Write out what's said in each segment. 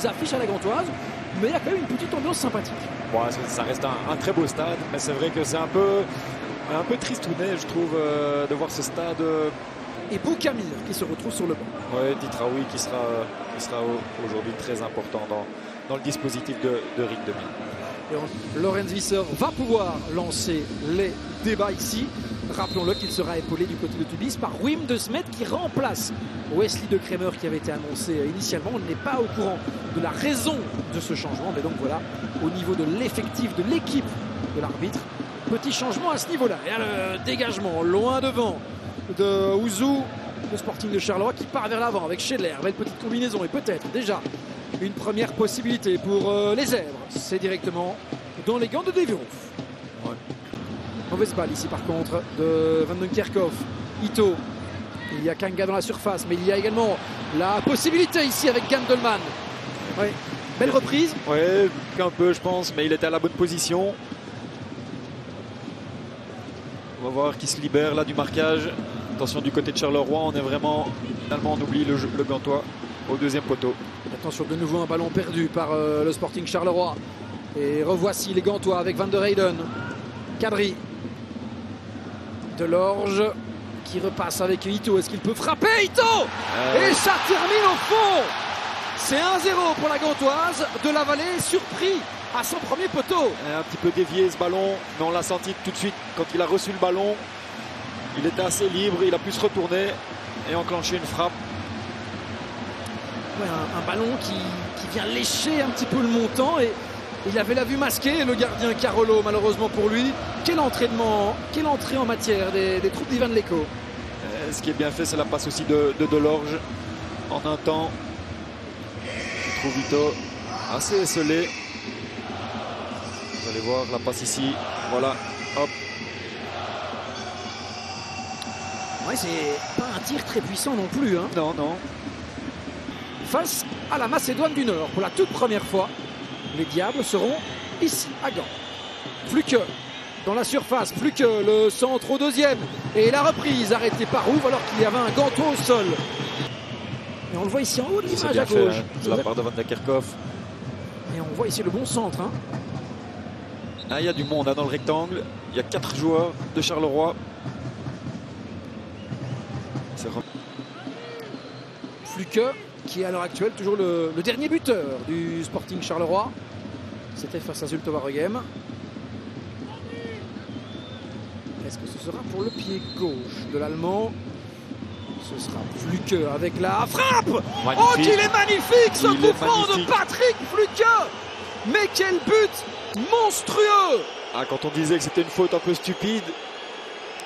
Affiche à la Gantoise, mais il y a quand même une petite ambiance sympathique. Bon, ça reste un très beau stade, mais c'est vrai que c'est un peu tristounet, je trouve, de voir ce stade. Et Boukamir qui se retrouve sur le banc. Oui, Titraoui qui sera aujourd'hui très important dans le dispositif de RIC 2000. Et Lorenz Visser va pouvoir lancer les débats ici. Rappelons-le qu'il sera épaulé du côté de Tubize par Wim de Smet qui remplace Wesley de Kremer qui avait été annoncé initialement. On n'est pas au courant de la raison de ce changement, mais donc voilà, au niveau de l'effectif de l'équipe de l'arbitre, petit changement à ce niveau-là. Et le dégagement loin devant de Ouzou, le Sporting de Charleroi qui part vers l'avant avec Schedler. Belle petite combinaison et peut-être déjà une première possibilité pour les Zèbres. C'est directement dans les gants de Devirouf. Ouais. Mauvaise balle ici par contre de Van den Kerkhoff. Ito. Il y a Kanga dans la surface, mais il y a également la possibilité ici avec Gandelman. Ouais. Belle reprise. Oui, un peu je pense, mais il était à la bonne position. On va voir qui se libère là du marquage. Attention du côté de Charleroi, on est vraiment, finalement on oublie le Gantois au deuxième poteau. Attention, de nouveau un ballon perdu par le Sporting Charleroi. Et revoici les Gantois avec Van der Heyden. Kadri. Delorge qui repasse avec Ito. Est-ce qu'il peut frapper Ito? Et ça termine au fond. C'est 1-0 pour la Gantoise. De la Vallée surpris à son premier poteau. Un petit peu dévié ce ballon, mais on l'a senti tout de suite quand il a reçu le ballon. Il était assez libre, il a pu se retourner et enclencher une frappe. Ouais, un ballon qui vient lécher un petit peu le montant et il avait la vue masquée, le gardien Carolo, malheureusement pour lui. Quel entraînement, quelle entrée en matière des troupes d'Ivan Leko. Ce qui est bien fait, c'est la passe aussi de Delorge en un temps. Je trouve Ito assez esselé. Vous allez voir la passe ici. Voilà, hop. Ouais, c'est pas un tir très puissant non plus. Hein. Non, non. Face à la Macédoine du Nord, pour la toute première fois, les Diables seront ici, à Gand. Fluke dans la surface, Fluke, le centre au deuxième. Et la reprise arrêtée par Rouve alors qu'il y avait un Gantois au sol. Et on le voit ici en haut de l'image à gauche. C'est la part de Van den Kerkhoff. Et on voit ici le bon centre. Hein. Ah, il y a du monde hein, dans le rectangle. Il y a 4 joueurs de Charleroi. Fluke, qui est à l'heure actuelle toujours le dernier buteur du Sporting Charleroi. C'était face à Zulte Waregem. Est-ce que ce sera pour le pied gauche de l'Allemand? Ce sera Fluke avec la frappe. Magnifique. Oh, qu'il est magnifique ce coup franc de Patrick Fluke. Mais quel but monstrueux. Ah, quand on disait que c'était une faute un peu stupide,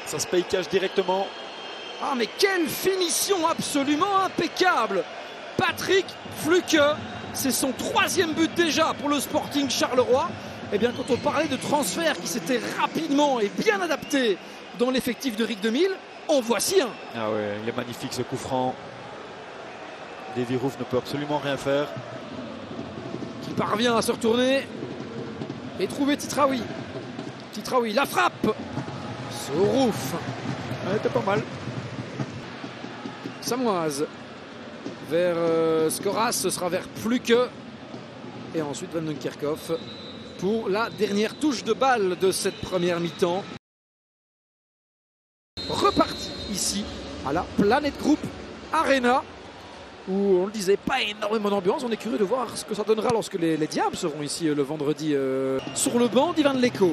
ça se paye cash directement. Ah, mais quelle finition absolument impeccable. Patrick Fluke, c'est son 3e but déjà pour le Sporting Charleroi. Eh bien, quand on parlait de transfert qui s'était rapidement et bien adapté dans l'effectif de RIC 2000, en voici un. Ah ouais, il est magnifique ce coup franc. Devirouf ne peut absolument rien faire. Qui parvient à se retourner et trouver Titraoui. Titraoui, la frappe. Sorouf. Elle était pas mal. Samoise vers Skoras, ce sera vers Fluke et ensuite Van den Kerkhoff pour la dernière touche de balle de cette première mi-temps. Reparti ici à la Planet Group Arena où on le disait, pas énormément d'ambiance. On est curieux de voir ce que ça donnera lorsque les Diables seront ici le vendredi sur le banc d'Ivan Leko.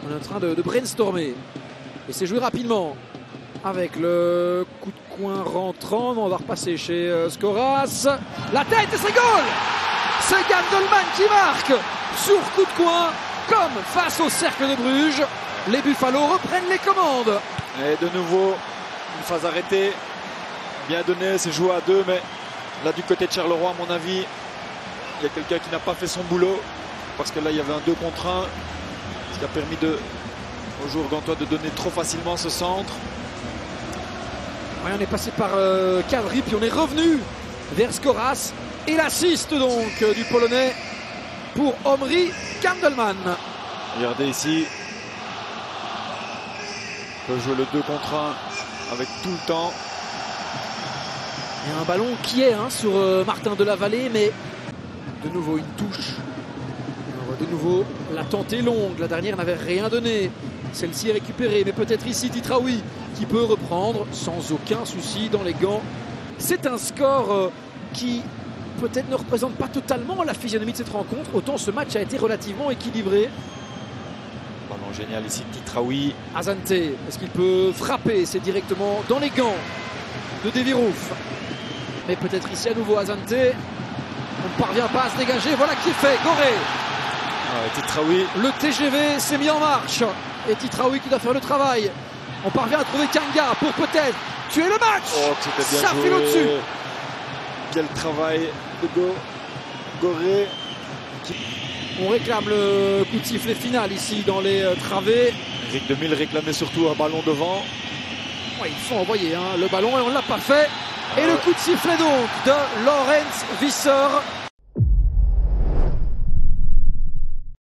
On est en train de brainstormer et c'est joué rapidement. Avec le coup de coin rentrant, on va repasser chez Skoras. La tête et c'est goal. C'est Gandelman qui marque sur coup de coin, comme face au Cercle de Bruges. Les Buffalo reprennent les commandes. Et de nouveau, une phase arrêtée. Bien donné, c'est joué à 2, mais là du côté de Charleroi, à mon avis, il y a quelqu'un qui n'a pas fait son boulot. Parce que là, il y avait un 2 contre 1. Ce qui a permis aux joueurs gantois de donner trop facilement ce centre. Ouais, on est passé par Kadri, puis on est revenu vers Skoras. Et l'assist donc du Polonais pour Omri Gandelman. Regardez ici. On peut jouer le 2 contre 1 avec tout le temps. Il y a un ballon qui est sur Martin Delavallée, mais de nouveau une touche. Alors, de nouveau, la tente est longue. La dernière n'avait rien donné. Celle-ci est récupérée, mais peut-être ici Titraoui qui peut reprendre sans aucun souci dans les gants. C'est un score qui peut-être ne représente pas totalement la physionomie de cette rencontre. Autant ce match a été relativement équilibré. Ballon génial ici de Titraoui. Asante, est-ce qu'il peut frapper? C'est directement dans les gants de Devirouf. Mais peut-être ici à nouveau Asante. On ne parvient pas à se dégager. Voilà qui est fait. Goré. Titraoui. Le TGV s'est mis en marche. Et Titraoui qui doit faire le travail. On parvient à trouver Kanga pour peut-être tuer le match. Oh, c'était bien ça joué. file au-dessus. Quel travail de Goré. On réclame le coup de sifflet final ici dans les travées. Eric Demille réclamait surtout un ballon devant. Ouais, il faut envoyer le ballon et on ne l'a pas fait. Et le coup de sifflet donc de Lorenz Visser.